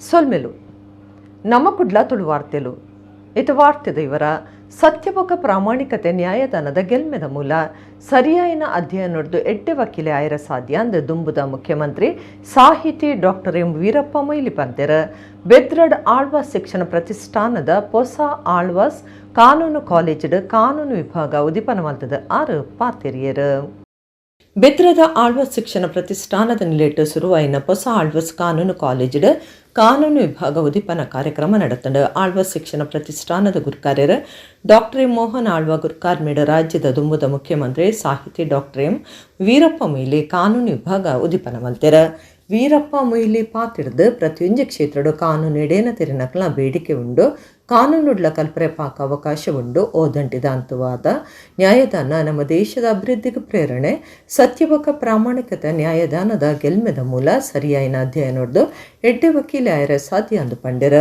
ಸೊಲ್ಮೆಲು ನಮ್ಮ ಕುಡ್ಲ ತುಳು ವಾರ್ತೆಲು ಇದು ವಾರ್ತೆದ ಇವರ ಸತ್ಯಬೊಕ ಪ್ರಾಮಾಣಿಕತೆ ನ್ಯಾಯದಾನದ ಗೆಲ್ಮೆದ ಮೂಲ ಸರಿಯಾಯಿನ ಅಧ್ಯಯನ ನಡೆದು ಎಡ್ಡೆ ವಕೀಲೆ ಆಯರ ಸಾಧ್ಯ ಅಂದು ದುಂಬುದ ಮುಖ್ಯಮಂತ್ರಿ ಸಾಹಿತಿ ಡಾಕ್ಟರ್ ಎಂ ವೀರಪ್ಪ ಮೊಯ್ಲಿ ಪಂತೆರ ಬೆದ್ರಡ್ ಆಳ್ವಾಸ್ ಶಿಕ್ಷಣ ಪ್ರತಿಷ್ಠಾನದ ಹೊಸ ಆಳ್ವಾಸ್ ಕಾನೂನು ಕಾಲೇಜ್ ಕಾನೂನು ವಿಭಾಗ ಉದಿಪನ ಮಲ್ತದ 6 ಪಾತೆರಿಯರು ಬೆದ್ರದ ಆಳ್ವಾಸ್ ಶಿಕ್ಷಣ ಪ್ರತಿಷ್ಠಾನದ ನಿಲೇಟ್ ಶುರುವಾಯಿನ ಹೊಸ ಆಳ್ವಾಸ್ ಕಾನೂನು ಕಾಲೇಜ್ ಕಾನೂನು ವಿಭಾಗ ಉದಿಪನ ಕಾರ್ಯಕ್ರಮ ನಡೆತಂಡ ಆಳ್ವಾಸ್ ಶಿಕ್ಷಣ ಪ್ರತಿಷ್ಠಾನದ ಗುರುಕಾರ್ಯರು ಡಾಕ್ಟರ್ ಎಂ ಮೋಹನ್ ಆಳ್ವ ಗುರುಕಾರ್ಮೇಡ ರಾಜ್ಯದ ದುಂಬುದ ಮುಖ್ಯಮಂತ್ರಿ ಸಾಹಿತಿ ಡಾಕ್ಟರ್ ಎಂ ವೀರಪ್ಪ ಮೊಯ್ಲಿ ಕಾನೂನು ವಿಭಾಗ ಉದಿಪನ ಮಲ್ತೆರ ವೀರಪ್ಪ ಮೊಯ್ಲಿ ಪಾತಿಡ್ದು ಪ್ರತಿಯೊಂದು ಕ್ಷೇತ್ರಡು ಕಾನೂನು ಎಡೇನ ತೆರಿನಕ್ಲ ಬೇಡಿಕೆ ಉಂಡು ಕಾನೂನುಡ್ಲ ಕಲ್ಪನೆ ಪಾಕ ಅವಕಾಶ ಉಂಡು ಓದಂಟಿದ ಅಂತವಾದ ನ್ಯಾಯದಾನ ನಮ್ಮ ದೇಶದ ಅಭಿವೃದ್ಧಿಗೆ ಪ್ರೇರಣೆ ಸತ್ಯಬೊಕ ಪ್ರಾಮಾಣಿಕತೆ ನ್ಯಾಯದಾನದ ಗೆಲ್ಮೆದ ಮೂಲ ಸರಿಯಾಯಿನ ಅಧ್ಯಯನ ನೋಡ್ದು ಎಡ್ಡೆ ವಕೀಲೆ ಆಯರ ಸಾಧ್ಯ ಅಂದು ಪಂಡಿರ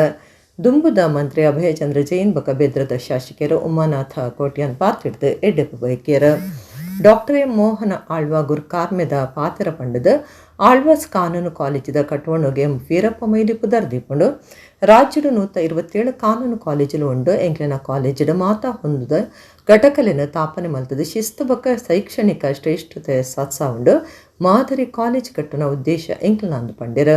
ದುಂಬುದ ಮಂತ್ರಿ ಅಭಯಚಂದ್ರ ಜೈನ್ ಬೊಕ ಬೆದ್ರದ ಶಾಸಕರು ಉಮಾನಾಥ ಕೋಟ್ಯಾನ್ ಪಾತಿಡ್ದು ಎಡ್ಡೆ ಬೈಕಿಯರು ಡಾಕ್ಟರ್ ಎಂ ಮೋಹನ ಆಳ್ವ ಗುರುಕಾರ್ಮೆದ ಪಾತ್ರ ಪಂಡದ ಆಳ್ವಾಸ್ ಕಾನೂನು ಕಾಲೇಜಿದ ಕಟ್ವಣುಗೆ ವೀರಪ್ಪ ಮೊಯ್ಲಿ ಪುದರ್ದೀಪುಂಡು ರಾಜ್ಯದ 127 ಕಾನೂನು ಕಾಲೇಜುಲು ಉಂಡು ಎಂಕ್ಲೆನ ಕಾಲೇಜುಡು ಮಾತಾ ಹೊಂದದ ಘಟಕಲೆನ ತಾಪನೆ ಮಲ್ತದ ಶಿಸ್ತು ಬೊಕ ಶೈಕ್ಷಣಿಕ ಶ್ರೇಷ್ಠತೆ ಸತ್ಸ ಉಂಡು ಮಾದರಿ ಕಾಲೇಜ್ ಕಟ್ಟುನ ಉದ್ದೇಶ ಎಂಕ್ಲೆನ ಪಂಡಿರ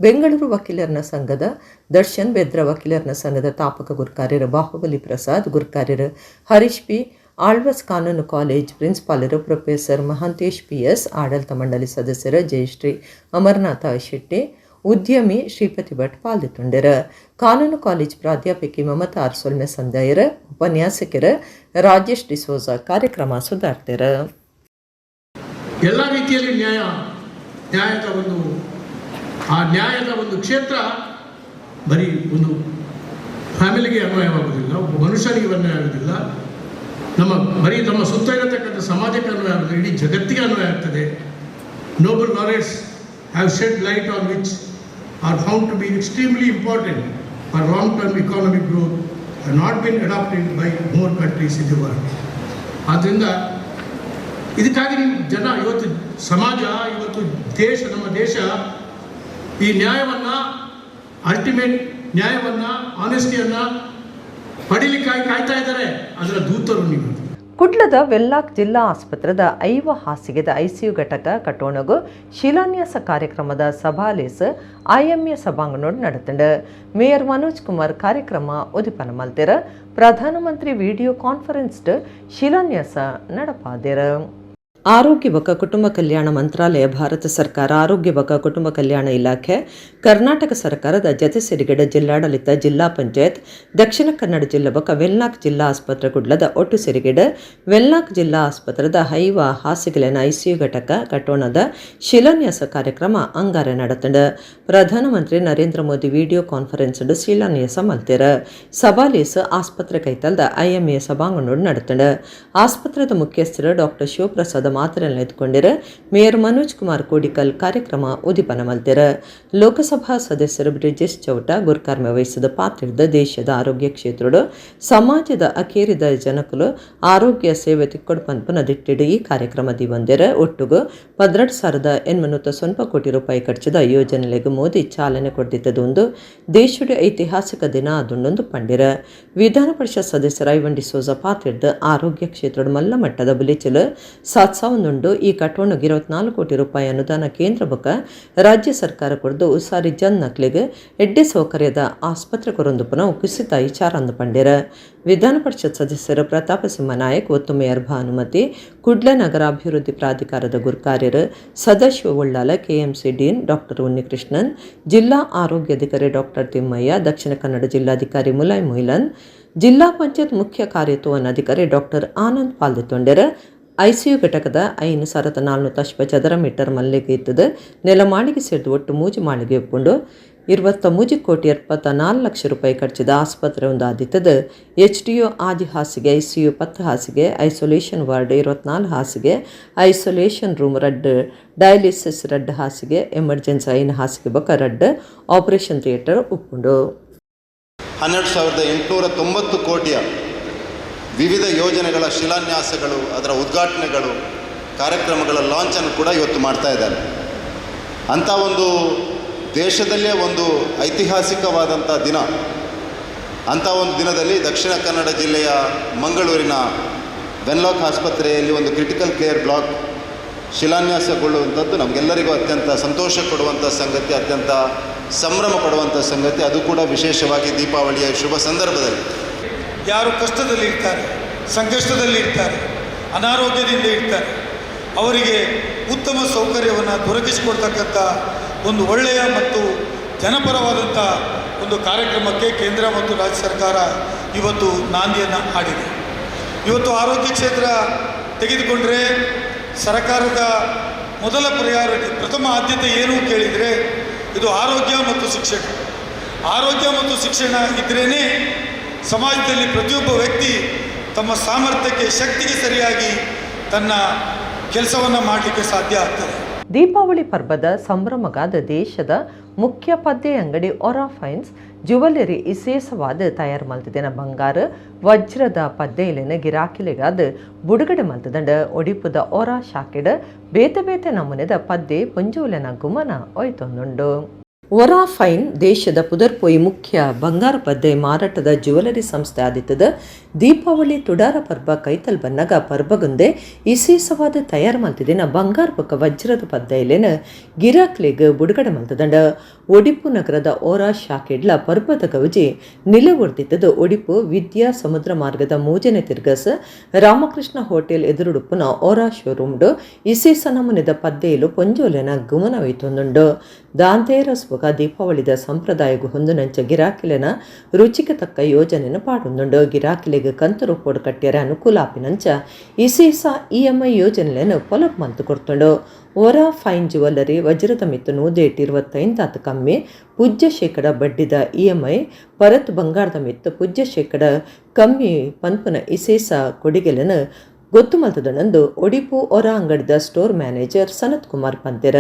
ಬೆಂಗಳೂರು ವಕೀಲರನ ಸಂಘದ ದರ್ಶನ್ ಬೆದ್ರ ವಕೀಲರನ ಸಂಘದ ತಾಪಕ ಗುರುಕಾರ್ಯರು ಬಾಹುಬಲಿ ಪ್ರಸಾದ್ ಗುರುಕಾರ್ಯರು ಹರೀಶ್ ಪಿ ಆಳ್ವಾಸ್ ಕಾನೂನು ಕಾಲೇಜ್ ಪ್ರಿನ್ಸಿಪಾಲರು ಪ್ರೊಫೆಸರ್ ಮಹಾಂತೇಶ್ PS ಆಡಳಿತ ಮಂಡಳಿ ಸದಸ್ಯರು ಜಯಶ್ರೀ ಅಮರನಾಥ ಶೆಟ್ಟಿ ಉದ್ಯಮಿ ಶ್ರೀಪತಿ ಭಟ್ ಪಾಲ್ಗೊಂಡಿರ ಕಾನೂನು ಕಾಲೇಜ್ ಪ್ರಾಧ್ಯಾಪಕಿ ಮಮತಾ ಅರ್ಸೊಲ್ಮೆ ಸಂದಾಯರ ಉಪನ್ಯಾಸಕರ ರಾಜೇಶ್ ಡಿಸೋಜ ಕಾರ್ಯಕ್ರಮ ಸುಧಾರ್ತಿರ ಎಲ್ಲ ರೀತಿಯಲ್ಲಿ ನ್ಯಾಯದ ಒಂದು ಕ್ಷೇತ್ರ ಬರೀ ಒಂದು ಫ್ಯಾಮಿಲಿಗೆ ಅನ್ವಯವಾಗುವುದಿಲ್ಲ, ಒಬ್ಬ ಮನುಷ್ಯನಿಗೆ ಅನ್ವಯ ಆಗುವುದಿಲ್ಲ, ನಮ್ಮ ಸುತ್ತ ಇರತಕ್ಕಂಥ ಸಮಾಜಕ್ಕೆ ಅನ್ವಯ ಆಗುತ್ತದೆ, ಇಡೀ ಜಗತ್ತಿಗೆ ಅನ್ವಯ ಆಗ್ತದೆ. Nobel knowledge have shed light on which are found to be extremely important for long term economic growth have not been adopted by more countries in the world. ಆದ್ದರಿಂದ ಇದಕ್ಕಾಗಿ ಜನ ಇವತ್ತು ಸಮಾಜ, ಇವತ್ತು ನಮ್ಮ ದೇಶ ಈ ನ್ಯಾಯವನ್ನು, ಅಲ್ಟಿಮೇಟ್ ನ್ಯಾಯವನ್ನು, ಆನೆಸ್ಟಿಯನ್ನು ಪಡೀಲಿಕ್ಕಾಗಿ ಕಾಯ್ತಾ ಇದ್ದಾರೆ. ಅದರ ದೂತರು ನೀವು. ಕುಡ್ಲದ ವೆಲ್ಲಾಕ್ ಜಿಲ್ಲಾ ಆಸ್ಪತ್ರೆದ 5 ಹಾಸಿಗೆದ ICU ಘಟಕ ಕಟ್ಟೋಣಗು ಶಿಲಾನ್ಯಾಸ ಕಾರ್ಯಕ್ರಮದ ಸಭಾಲೇಸ್ IMA ಸಭಾಂಗಣೋಡು ನಡೆತಂಡ ಮೇಯರ್ ಮನೋಜ್ ಕುಮಾರ್ ಕಾರ್ಯಕ್ರಮ ಉದಿಪನ ಮಲ್ತೆರ ಪ್ರಧಾನಮಂತ್ರಿ ವಿಡಿಯೋ ಕಾನ್ಫರೆನ್ಸ್ ಶಿಲಾನ್ಯಾಸ ನಡಪಾದೆರ. ಆರೋಗ್ಯ ಬೊಕ ಕುಟುಂಬ ಕಲ್ಯಾಣ ಮಂತ್ರಾಲಯ, ಭಾರತ ಸರ್ಕಾರ, ಆರೋಗ್ಯ ಬೊಕ ಕುಟುಂಬ ಕಲ್ಯಾಣ ಇಲಾಖೆ, ಕರ್ನಾಟಕ ಸರ್ಕಾರದ ಜತೆ ಸೇರಿಗಡೆ ಜಿಲ್ಲಾಡಳಿತ, ಜಿಲ್ಲಾ ಪಂಚಾಯತ್, ದಕ್ಷಿಣ ಕನ್ನಡ ಜಿಲ್ಲೆ ಬೊಕ ವೆಲ್ಲಾಕ್ ಜಿಲ್ಲಾ ಆಸ್ಪತ್ರೆ ಕುಡ್ಲದ ಒಟ್ಟು ಸೇರಿಗಡೆ ವೆಲ್ಲಾಕ್ ಜಿಲ್ಲಾ ಆಸ್ಪತ್ರೆದ 5 ಹಾಸಿಗೆಲಿನ ICU ಘಟಕ ಕಟ್ಟೋಣದ ಶಿಲಾನ್ಯಾಸ ಕಾರ್ಯಕ್ರಮ ಅಂಗಾರೆ ನಡೆತಂಡ ಪ್ರಧಾನಮಂತ್ರಿ ನರೇಂದ್ರ ಮೋದಿ ವಿಡಿಯೋ ಕಾನ್ಫರೆನ್ಸ್ ಶಿಲಾನ್ಯಾಸ ಮಲ್ತೆರ ಸಭಾಲೇಸ್ ಆಸ್ಪತ್ರೆ ಕೈತಲ್ದ IMA ಸಭಾಂಗಣೋಡು ನಡೆತಂಡ ಆಸ್ಪತ್ರೆದ ಮುಖ್ಯಸ್ಥರು ಡಾಕ್ಟರ್ ಶಿವಪ್ರಸಾದ್ ಮಾತನ್ನು ಎತ್ಕೊಂಡಿರ ಮೇಯರ್ ಮನೋಜ್ ಕುಮಾರ್ ಕೋಡಿಕಲ್ ಕಾರ್ಯಕ್ರಮ ಉದಿಪನ ಮಲ್ತೆರ ಲೋಕಸಭಾ ಸದಸ್ಯರು ಬ್ರಿಜೇಶ್ ಚೌಟ ಗುರುಕಾರ್ಮೆ ವಹಿಸಿದ ಪಾತ್ರದ ದೇಶದ ಆರೋಗ್ಯ ಕ್ಷೇತ್ರಡು ಸಮಾಜದ ಅಕೇರಿದ ಜನಕಲು ಆರೋಗ್ಯ ಸೇವೆ ತಿಕ್ಕೊಡು ಪಂಪನ ದಿಟ್ಟಿಡು ಈ ಕಾರ್ಯಕ್ರಮದಿ ಬಂದಿರ ಒಟ್ಟುಗು 12,890 ಕೋಟಿ ರೂಪಾಯಿ ಖರ್ಚದ ಯೋಜನೆಗೆ ಮೋದಿ ಚಾಲನೆ ಕೊಡ್ತಿದ್ದದೊಂದು ದೇಶದ ಐತಿಹಾಸಿಕ ದಿನ ಅದೊಂದೊಂದು ಪಂಡಿರ ವಿಧಾನ ಪರಿಷತ್ ಸದಸ್ಯರ ಐವನ್ ಡಿಸೋಜ ಪಾತ್ರದ ಆರೋಗ್ಯ ಕ್ಷೇತ್ರಡು ಮಲ್ಲ ಮಟ್ಟದ ಬುಲಿಚಲು ಸಾತ್ಸಾವೊಂದುಂಡು ಈ ಕಟ್ಟೋಣಗೆ 24 ಕೋಟಿ ರೂಪಾಯಿ ಅನುದಾನ ಕೇಂದ್ರ ಬೊಕ ರಾಜ್ಯ ಸರ್ಕಾರ ಕೊಡ್ದು ಉಸಾರಿ ಜನ್ ನಕ್ಲಿಗೆ ಎಡ್ಡೆ ಸೌಕರ್ಯದ ಆಸ್ಪತ್ರೆ ಕೊರೊಂದುಪನ ಕುಸಿತ ವಿಚಾರ ಅಂದು ಪಂಡಿರ ವಿಧಾನ ಪರಿಷತ್ ಸದಸ್ಯರು ಪ್ರತಾಪ ಸಿಂಹ ನಾಯಕ್ ಒತ್ತು ಮೇಯರ್ ಭಾನುಮತಿ ಕುಡ್ಲ ನಗರಾಭಿವೃದ್ಧಿ ಪ್ರಾಧಿಕಾರದ ಗುರುಕಾರ್ಯರು Sadashiva Ullal, KMC dean doctor Unnikrishnan, ಜಿಲ್ಲಾ ಆರೋಗ್ಯಾಧಿಕಾರಿ ಡಾಕ್ಟರ್ ತಿಮ್ಮಯ್ಯ, ದಕ್ಷಿಣ ಕನ್ನಡ ಜಿಲ್ಲಾಧಿಕಾರಿ ಮುಲಾಯ್ ಮೊಯ್ಲನ್, ಜಿಲ್ಲಾ ಪಂಚಾಯತ್ ಮುಖ್ಯ ಕಾರ್ಯತೋವನಾಧಿಕಾರಿ ಡಾಕ್ಟರ್ ಆನಂದ್ ಪಾಲ್ಗೊಂಡಿರ ICU ಘಟಕದ 5,400 ಚದರ ಮೀಟರ್ ಮಲ್ಲಿಗೆ ಇದ್ದದ ನೆಲಮಾಳಿಗೆ ಸೇರಿದು ಒಟ್ಟು 3 ಮಾಳಿಗೆ ಒಪ್ಪುಂಡು 23 ಕೋಟಿ 74 ಲಕ್ಷ ರೂಪಾಯಿ ಖರ್ಚಿದ ಆಸ್ಪತ್ರೆ ಒಂದು ಆದಿತ್ತದ HDO 6 ಹಾಸಿಗೆ, ICU 10 ಹಾಸಿಗೆ, ಐಸೋಲೇಷನ್ ವಾರ್ಡ್ 24 ಹಾಸಿಗೆ, ಐಸೋಲೇಷನ್ ರೂಮ್ ರಡ್, ಡಯಾಲಿಸಿಸ್ ರಡ್ ಹಾಸಿಗೆ, ಎಮರ್ಜೆನ್ಸಿ 5 ಹಾಸಿಗೆ ಬೊಕ ರಡ್, ಆಪರೇಷನ್ ಥಿಯೇಟರ್ ಒಪ್ಪುಂಡು. 12,890 ಕೋಟಿಯ ವಿವಿಧ ಯೋಜನೆಗಳ ಶಿಲಾನ್ಯಾಸಗಳು, ಅದರ ಉದ್ಘಾಟನೆಗಳು, ಕಾರ್ಯಕ್ರಮಗಳ ಲಾಂಚನ್ನು ಕೂಡ ಇವತ್ತು ಮಾಡ್ತಾ ಇದ್ದಾರೆ. ಅಂಥ ಒಂದು ದೇಶದಲ್ಲೇ ಒಂದು ಐತಿಹಾಸಿಕವಾದಂಥ ದಿನ. ಅಂಥ ಒಂದು ದಿನದಲ್ಲಿ ದಕ್ಷಿಣ ಕನ್ನಡ ಜಿಲ್ಲೆಯ ಮಂಗಳೂರಿನ ವೆನ್ಲಾಕ್ ಆಸ್ಪತ್ರೆಯಲ್ಲಿ ಒಂದು ಕ್ರಿಟಿಕಲ್ ಕೇರ್ ಬ್ಲಾಕ್ ಶಿಲಾನ್ಯಾಸಗೊಳ್ಳುವಂಥದ್ದು ನಮಗೆಲ್ಲರಿಗೂ ಅತ್ಯಂತ ಸಂತೋಷ ಕೊಡುವಂಥ ಸಂಗತಿ, ಅತ್ಯಂತ ಸಂಭ್ರಮ ಪಡುವಂಥ ಸಂಗತಿ. ಅದು ಕೂಡ ವಿಶೇಷವಾಗಿ ದೀಪಾವಳಿಯ ಶುಭ ಸಂದರ್ಭದಲ್ಲಿ. ಯಾರು ಕಷ್ಟದಲ್ಲಿರ್ತಾರೆ, ಸಂಕಷ್ಟದಲ್ಲಿರ್ತಾರೆ, ಅನಾರೋಗ್ಯದಿಂದ ಇರ್ತಾರೆ, ಅವರಿಗೆ ಉತ್ತಮ ಸೌಕರ್ಯವನ್ನು ದೊರಕಿಸಿಕೊಡ್ತಕ್ಕಂಥ ಒಂದು ಒಳ್ಳೆಯ ಮತ್ತು ಜನಪರವಾದಂಥ ಒಂದು ಕಾರ್ಯಕ್ರಮಕ್ಕೆ ಕೇಂದ್ರ ಮತ್ತು ರಾಜ್ಯ ಸರ್ಕಾರ ಇವತ್ತು ನಾಂದಿಯನ್ನು ಹಾಡಿದೆ. ಇವತ್ತು ಆರೋಗ್ಯ ಕ್ಷೇತ್ರ ತೆಗೆದುಕೊಂಡರೆ ಸರ್ಕಾರದ ಮೊದಲ ಪ್ರಯಾರಿಟಿ, ಪ್ರಥಮ ಆದ್ಯತೆ ಏನು ಕೇಳಿದರೆ ಇದು ಆರೋಗ್ಯ ಮತ್ತು ಶಿಕ್ಷಣ. ಆರೋಗ್ಯ ಮತ್ತು ಶಿಕ್ಷಣ ಇದ್ರೇ ಸಮಾಜದಲ್ಲಿ ಪ್ರತಿಯೊಬ್ಬ ವ್ಯಕ್ತಿ ತಮ್ಮ ಸಾಮರ್ಥ್ಯಕ್ಕೆ, ಶಕ್ತಿಗೆ ಸರಿಯಾಗಿ ತನ್ನ ಕೆಲಸವನ್ನು ಮಾಡಲಿಕ್ಕೆ ಸಾಧ್ಯ ಆಗ್ತದೆ. ದೀಪಾವಳಿ ಪರ್ವದ ಸಂಭ್ರಮಗಾದ ದೇಶದ ಮುಖ್ಯ ಪದ್ಯ ಅಂಗಡಿ ಒರಾ ಫೈನ್ಸ್ ಜುವೆಲರಿ ವಿಶೇಷವಾದ ತಯಾರು ಮಲ್ತದಿನ ಬಂಗಾರ ವಜ್ರದ ಪದ್ಯೆಲಿನ ಗಿರಾಕಿಲಿಗಾದ ಬುಡುಗಡೆ ಮಲ್ತದಂಡ ಒಡಿಪುದ ಒರಾ ಶಾಕೆಡ್ ಬೇತೆ ಬೇತೆ ನಮೂನೆದ ಪದ್ಯ ಪುಂಜೂಲೆನ ಗುಮನ ಒಯ್ತೊಂದುಂಡು. ಒರಾ ಫೈನ್ ದೇಶದ ಪುದರ್ಪೊಯಿ ಮುಖ್ಯ ಬಂಗಾರ ಪದ್ದೆ ಮಾರಾಟದ ಜ್ಯುವೆಲರಿ ಸಂಸ್ಥೆ ಆದಿತ್ತದ ದೀಪಾವಳಿ ತುಡಾರ ಪರ್ಬ ಕೈತಲ್ ಬನ್ನಗ ಪರ್ಬಗುಂದೆ ವಿಶೇಷವಾದ ತಯಾರು ಮಲ್ತಿದಿನ ಬಂಗಾರ ಬೊಕ್ಕ ವಜ್ರದ ಪದ್ದೆಯಲೇನ ಗಿರಾಕ್ಲಿಗ್ ಬುಡುಗಡೆ ಮಲ್ತದಂಡ ಒಡಿಪು ನಗರದ ಓರಾ ಶಾಕೆಡ್ಲ ಪರ್ಬದ ಗೌಜಿ ನಿಲವೊಡ್ದಿತ್ತದ ಒಡಿಪು ವಿದ್ಯಾ ಸಮುದ್ರ ಮಾರ್ಗದ ಮೂಜನೆ ತಿರ್ಗಸ ರಾಮಕೃಷ್ಣ ಹೋಟೆಲ್ ಎದುರುಡುಪುನ ಓರಾ ಶೋರೂಮ್ಡು ವಿಶೇಷ ನಮೂನೆದ ಪದ್ದೆಯಲು ಪೊಂಜೋಲೆನ ಗುಮನವೈತೊಂದುಂಡು. ದಾಂತೇರಸ್ ದೀಪಾವಳಿದ ಸಂಪ್ರದಾಯಗೂ ಹೊಂದುನಂಚ ಗಿರಾಕಿಲೆನ ರುಚಿಗೆ ತಕ್ಕ ಯೋಜನೆನ ಪಾಡುಂದುಂಡು. ಗಿರಾಕಿಲೆಗೆ ಕಂತು ರೂಪೋಡು ಕಟ್ಟಿಯರ ಅನುಕೂಲಾಪಿನಂಚ ವಿಶೇಷ EMI ಯೋಜನೆಯನ್ನು ಪೊಲಪ್ ಮಂತು ಕೊಡ್ತುಂಡು. ಒರಾ ಫೈನ್ ಜ್ಯುವೆಲರಿ ವಜ್ರದ ಮಿತ್ತು 125 ಕಮ್ಮಿ ಪೂಜ್ಯ ಶೇಕಡ ಬಡ್ಡಿದ EMI ಪರತ್ ಬಂಗಾರದ ಮಿತ್ತು ಪೂಜ್ಯ ಶೇಕಡ ಕಮ್ಮಿ ಪನ್ಪುನ ವಿಶೇಷ ಕೊಡುಗೆలను ಗೊತ್ತು ಮಲ್ತದನಂದು ಒಡಿಪು ಒರಾ ಅಂಗಡಿದ ಸ್ಟೋರ್ ಮ್ಯಾನೇಜರ್ ಸನತ್ ಕುಮಾರ್ ಪಂತೆರ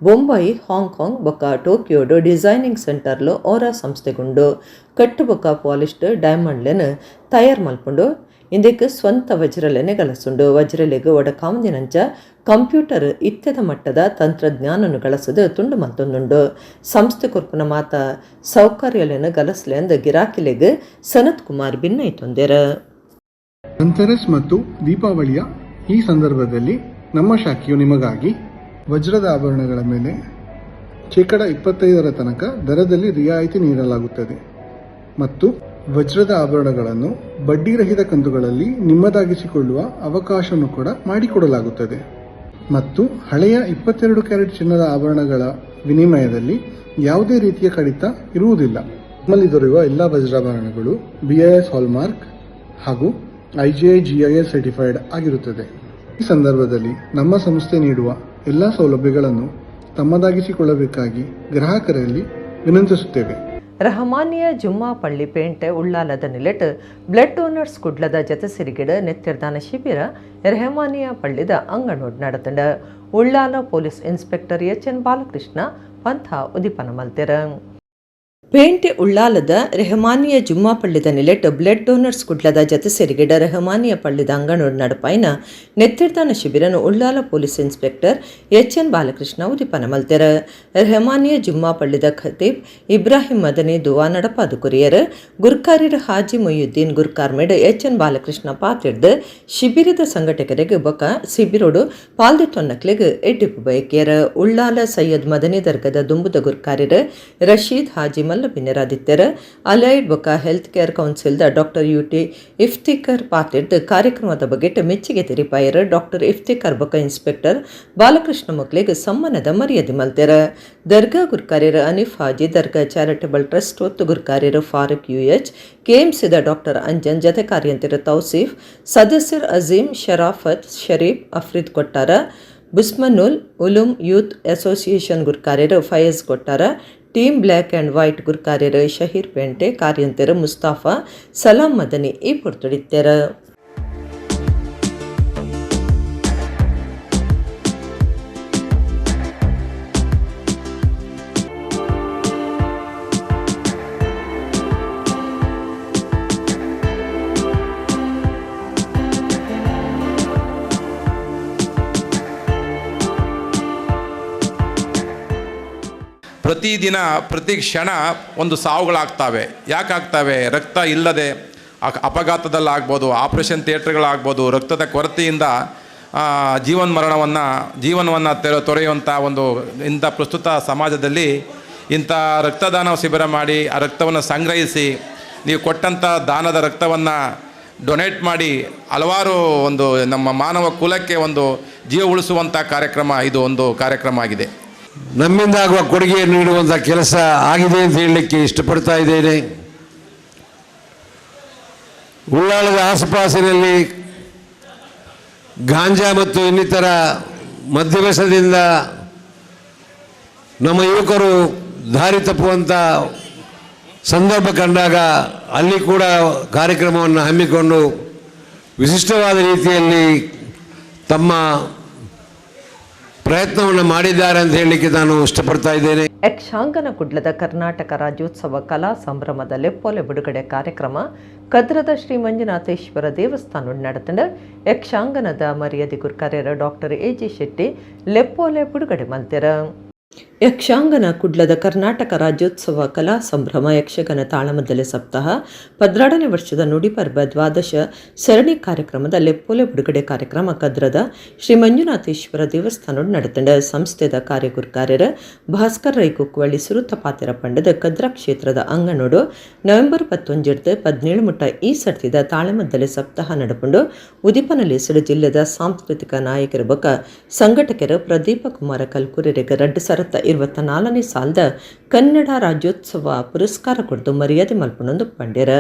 ಬೊಂಬೈ, ಹಾಂಗ್ಕಾಂಗ್ ಬೊಕ್ಕ ಟೋಕಿಯೋಡು ಡಿಸೈನಿಂಗ್ ಸೆಂಟರ್ಲು ಒರಾ ಸಂಸ್ಥೆಗುಂಡು ಕಟ್ಟು ಬೊಕ್ಕ ಪಾಲಿಶ್ಡ್ ಡೈಮಂಡ್ಲೆನ್ ತಯಾರು ಮಲ್ಪುಂಡು. ಇಂದಕ್ಕೆ ಸ್ವಂತ ವಜ್ರಲೆನೆ ಗಳಸುಂಡು. ವಜ್ರಲೆಗೆ ಒಡ ಕಾಮದಿನಂಚ ಕಂಪ್ಯೂಟರ್ ಇತ್ಯದ ಮಟ್ಟದ ತಂತ್ರಜ್ಞಾನನು ಗಳಸದು ತುಂಡು ಮಲ್ತೊಂದುಂಡು. ಸಂಸ್ಥೆ ಕೊರ್ಪುನ ಮಾತ ಸೌಕರ್ಯಲೆನ ಗಲಸ್ಲೆ ಅಂದ ಗಿರಾಕಿಲೆಗೆ ಸನತ್ ಕುಮಾರ್ ಭಿನ್ನೈತೊಂದೆರ. ಧನ್ತೆರಸ್ ಮತ್ತು ದೀಪಾವಳಿಯ ಈ ಸಂದರ್ಭದಲ್ಲಿ ನಮ್ಮ ಶಾಖೆಯು ನಿಮಗಾಗಿ ವಜ್ರದ ಆಭರಣಗಳ ಮೇಲೆ ಶೇಕಡ 25 ತನಕ ದರದಲ್ಲಿ ರಿಯಾಯಿತಿ ನೀಡಲಾಗುತ್ತದೆ ಮತ್ತು ವಜ್ರದ ಆಭರಣಗಳನ್ನು ಬಡ್ಡಿರಹಿತ ಕಂತುಗಳಲ್ಲಿ ನಿಮ್ಮದಾಗಿಸಿಕೊಳ್ಳುವ ಅವಕಾಶವನ್ನು ಕೂಡ ಮಾಡಿಕೊಡಲಾಗುತ್ತದೆ ಮತ್ತು ಹಳೆಯ 22 ಕ್ಯಾರೆಟ್ ಚಿನ್ನದ ಆಭರಣಗಳ ವಿನಿಮಯದಲ್ಲಿ ಯಾವುದೇ ರೀತಿಯ ಕಡಿತ ಇರುವುದಿಲ್ಲ. ನಮ್ಮಲ್ಲಿ ದೊರೆಯುವ ಎಲ್ಲ ವಜ್ರಾಭರಣಗಳು BIS ಹಾಲ್ಮಾರ್ಕ್ ಹಾಗೂ IGI GIS ಸರ್ಟಿಫೈಡ್ ಆಗಿರುತ್ತದೆ. ಈ ಸಂದರ್ಭದಲ್ಲಿ ನಮ್ಮ ಸಂಸ್ಥೆ ನೀಡುವ ಎಲ್ಲ ಸೌಲಭ್ಯಗಳನ್ನು ತಮ್ಮದಾಗಿಸಿಕೊಳ್ಳಬೇಕಾಗಿ ಗ್ರಾಹಕರಲ್ಲಿ ವಿನಂತಿಸುತ್ತೇವೆ. ರಹಮಾನಿಯ ಜುಮ್ಮಾ ಪಳ್ಳಿ ಪೇಂಟೆ ಉಳ್ಳಾಲದ ನಿಲೆಟ್ ಬ್ಲಡ್ ಡೋನರ್ಸ್ ಕುಡ್ಲದ ಜತೆ ಸಿರಿಗಿಡ ನೆತ್ತಿರ್ದಾನ ಶಿಬಿರ ರಹಮಾನಿಯ ಪಳ್ಳಿದ ಅಂಗನೋಡ್ ನಡೆತಂಡ Ullal police inspector HN Balakrishna ಪಂಥ ಉದಿಪನ ಮಲ್ತೆರ. ಪೇಂಟೆ ಉಳ್ಳಾಲದ ರೆಹಮಾನಿಯ ಜುಮ್ಮಾ ಪಳ್ಳಿದ ನಿಲೆಟ್ ಬ್ಲಡ್ ಡೋನರ್ಸ್ ಕುಡ್ಲದ ಜತೆ ಸೇರಿಗಿಡ ರೆಹಮಾನಿಯ ಪಳ್ಳಿದ ಅಂಗನೋಡ್ ನಡಪಾಯಿನ ನೆತ್ತಿರ್ದಾನ ಶಿಬಿರನು Ullal police inspector HN Balakrishna ಉದಿಪನ ಮಲ್ತೆರ. ರೆಹಮಾನಿಯ ಜುಮ್ಮಾ ಪಳ್ಳಿದ ಖತೀಬ್ ಇಬ್ರಾಹಿಂ ಮದನಿ ದುವಾ ನಡಪಾದು ಕುರಿಯರ್ ಗುರ್ಕಾರಿರ್ ಹಾಜಿ ಮೊಯ್ಯುದ್ದೀನ್ ಗುರ್ಕಾರ್ಮೆಡ್ HN ಬಾಲಕೃಷ್ಣ ಪಾತಿಡ್ದು ಶಿಬಿರದ ಸಂಘಟಕರಿಗೆ ಬೊಕ ಶಿಬಿರೋಡು ಪಾಲ್ದಿತ್ತೊನ್ನಕ್ಲೆಗ್ ಎಡ್ಡಿಪು ಬಯಕಿಯರ. ಉಳ್ಳಾಲ ಸೈಯದ್ ಮದನಿ ದರ್ಗದ ದುಂಬುದ ಗುರ್ಕಾರಿರ್ ರಶೀದ್ ಹಾಜಿ ಪಿನ್ನರಾದಿತ್ಯರ ಅಲೈಡ್ ಬೊಕ ಹೆಲ್ತ್ ಕೇರ್ ಕೌನ್ಸಿಲ್ದ ಡಾಕ್ಟರ್ UT ಇಫ್ತಿಕರ್ ಪಾತಿರ್ದು ಕಾರ್ಯಕ್ರಮದ ಬಗ್ಗೆ ಮೆಚ್ಚುಗೆ ತೆರಿಪಾಯರ್. ಡಾಕ್ಟರ್ ಇಫ್ತಿಕರ್ ಬೊಕ ಇನ್ಸ್ಪೆಕ್ಟರ್ ಬಾಲಕೃಷ್ಣ ಮೊಕ್ಲೆಗ್ ಸಮ್ಮಾನದ ಮರ್ಯಾದೆ ಮಲ್ತೆರ. ದರ್ಗಾ ಗುರ್ಕಾರ್ಯರ ಅನಿಫ್ ಹಾಜಿ, ದರ್ಗಾ ಚಾರಿಟಬಲ್ ಟ್ರಸ್ಟ್ ಒತ್ತು ಗುರ್ಕಾರ್ಯರ ಫಾರೂಕ್ UH, KMCದ ಡಾಕ್ಟರ್ ಅಂಜನ್, ಜತೆ ಕಾರ್ಯಂತರ ತೌಸೀಫ್, ಸದಸ್ಯರ್ ಅಜೀಮ್, ಶರಾಫತ್, ಶರೀಫ್, ಅಫ್ರೀದ್ ಕೊಟ್ಟಾರ, ಬುಸ್ಮನುಲ್ ಉಲೂಮ್ ಯೂತ್ ಅಸೋಸಿಯೇಷನ್ ಗುರ್ಕಾರ್ಯರ Fayaz Kottara, team black and white ಗುರ್ಕಾರ್ಯರ ಶಹೀರ್ ಪೇಂಟೆ, ಕಾರ್ಯಂತರ ಮುಸ್ತಾಫಾ, ಸಲಾಂ ಮದನಿ ಈ ಪುರ್ತುಡಿತ್ಯರ. ಪ್ರತಿದಿನ ಪ್ರತಿ ಕ್ಷಣ ಒಂದು ಸಾವುಗಳಾಗ್ತವೆ. ಯಾಕಾಗ್ತವೆ? ರಕ್ತ ಇಲ್ಲದೆ ಅಪಘಾತದಲ್ಲಾಗ್ಬೋದು, ಆಪ್ರೇಷನ್ ಥಿಯೇಟ್ರ್ಗಳಾಗ್ಬೋದು, ರಕ್ತದ ಕೊರತೆಯಿಂದ ಜೀವನವನ್ನು ತೊರೆಯುವಂಥ ಒಂದು ಇಂಥ ಪ್ರಸ್ತುತ ಸಮಾಜದಲ್ಲಿ ಇಂಥ ರಕ್ತದಾನ ಶಿಬಿರ ಮಾಡಿ ಆ ರಕ್ತವನ್ನು ಸಂಗ್ರಹಿಸಿ ನೀವು ಕೊಟ್ಟಂಥ ದಾನದ ರಕ್ತವನ್ನು ಡೊನೇಟ್ ಮಾಡಿ ಹಲವಾರು ಒಂದು ನಮ್ಮ ಮಾನವ ಕುಲಕ್ಕೆ ಒಂದು ಜೀವ ಉಳಿಸುವಂಥ ಕಾರ್ಯಕ್ರಮ ಇದು ಒಂದು ಕಾರ್ಯಕ್ರಮ ಆಗಿದೆ. ನಮ್ಮಿಂದ ಆಗುವ ಕೊಡುಗೆಯನ್ನು ನೀಡುವಂಥ ಕೆಲಸ ಆಗಿದೆ ಅಂತ ಹೇಳಲಿಕ್ಕೆ ಇಷ್ಟಪಡ್ತಾ ಇದ್ದೇನೆ. ಉಳ್ಳಾಳದ ಆಸುಪಾಸಿನಲ್ಲಿ ಗಾಂಜಾ ಮತ್ತು ಇನ್ನಿತರ ಮದ್ಯವ್ಯಸನದಿಂದ ನಮ್ಮ ಯುವಕರು ದಾರಿ ತಪ್ಪುವಂಥ ಸಂದರ್ಭ ಕಂಡಾಗ ಅಲ್ಲಿ ಕೂಡ ಕಾರ್ಯಕ್ರಮವನ್ನು ಹಮ್ಮಿಕೊಂಡು ವಿಶಿಷ್ಟವಾದ ರೀತಿಯಲ್ಲಿ ತಮ್ಮ ಪ್ರಯತ್ನವನ್ನು ಮಾಡಿದ್ದಾರೆ ಅಂತ ಹೇಳಲಿಕ್ಕೆ ನಾನು ಇಷ್ಟಪಡ್ತಾ ಇದ್ದೇನೆ. ಯಕ್ಷಾಂಗನ ಕುಡ್ಲದ ಕರ್ನಾಟಕ ರಾಜ್ಯೋತ್ಸವ ಕಲಾ ಸಂಭ್ರಮದ ಲೆಪ್ಪೋಲೆ ಬಿಡುಗಡೆ ಕಾರ್ಯಕ್ರಮ ಕದ್ರದ ಶ್ರೀ ಮಂಜುನಾಥೇಶ್ವರ ದೇವಸ್ಥಾನ ನಡೆತಂಡ ಯಕ್ಷಾಂಗನದ ಮರ್ಯಾದೆ ಗುರುಕಾರ್ಯರ ಡಾಕ್ಟರ್ ಎ.ಜಿ. ಶೆಟ್ಟಿ ಲೆಪ್ಪೋಲೆ ಬಿಡುಗಡೆ ಮಲ್ತೆರ. ಯಕ್ಷಾಂಗನ ಕುಡ್ಲದ ಕರ್ನಾಟಕ ರಾಜ್ಯೋತ್ಸವ ಕಲಾ ಸಂಭ್ರಮ ಯಕ್ಷಗಾನ ತಾಳಮದ್ದಲೆ ಸಪ್ತಾಹ 12ನೇ ವರ್ಷದ ನುಡಿಪರ್ಬ ದ್ವಾದಶ ಸರಣಿ ಕಾರ್ಯಕ್ರಮದ ಲೆಪ್ಪೋಲೆ ಬಿಡುಗಡೆ ಕಾರ್ಯಕ್ರಮ ಕದ್ರದ ಶ್ರೀ ಮಂಜುನಾಥೇಶ್ವರ ದೇವಸ್ಥಾನ ನಡೆತಂಡ ಸಂಸ್ಥೆದ ಕಾರ್ಯಗುರ್ಕಾರ್ಯರ ಭಾಸ್ಕರ್ ರೈ ಕುಕ್ವಳ್ಳಿ ಸುರುತ್ತಪಾತಿರ ಪಂಡದ ಕದ್ರ ಕ್ಷೇತ್ರದ ಅಂಗನೋಡು ನವೆಂಬರ್ 17 ಮುಟ್ಟ ಈ ಸರ್ತಿದ ತಾಳಮದ್ದಲೆ ಸಪ್ತಾಹ ನಡಪುಂಡು ಉದಿಪನಲೇಸಡು ಜಿಲ್ಲೆದ ಸಾಂಸ್ಕೃತಿಕ ನಾಯಕರ ಬೊಕ್ಕ ಸಂಘಟಕರ ಪ್ರದೀಪ ಕುಮಾರ ಕಲ್ಕುರಿರೆಗೆ 2024ನೇ ಸಾಲದ ಕನ್ನಡ ರಾಜ್ಯೋತ್ಸವ ಪುರಸ್ಕಾರ ಕೊಡ್ದು ಮರ್ಯಾದೆ ಮಲ್ಪನೊಂದು ಪಂಡ್ಯರ.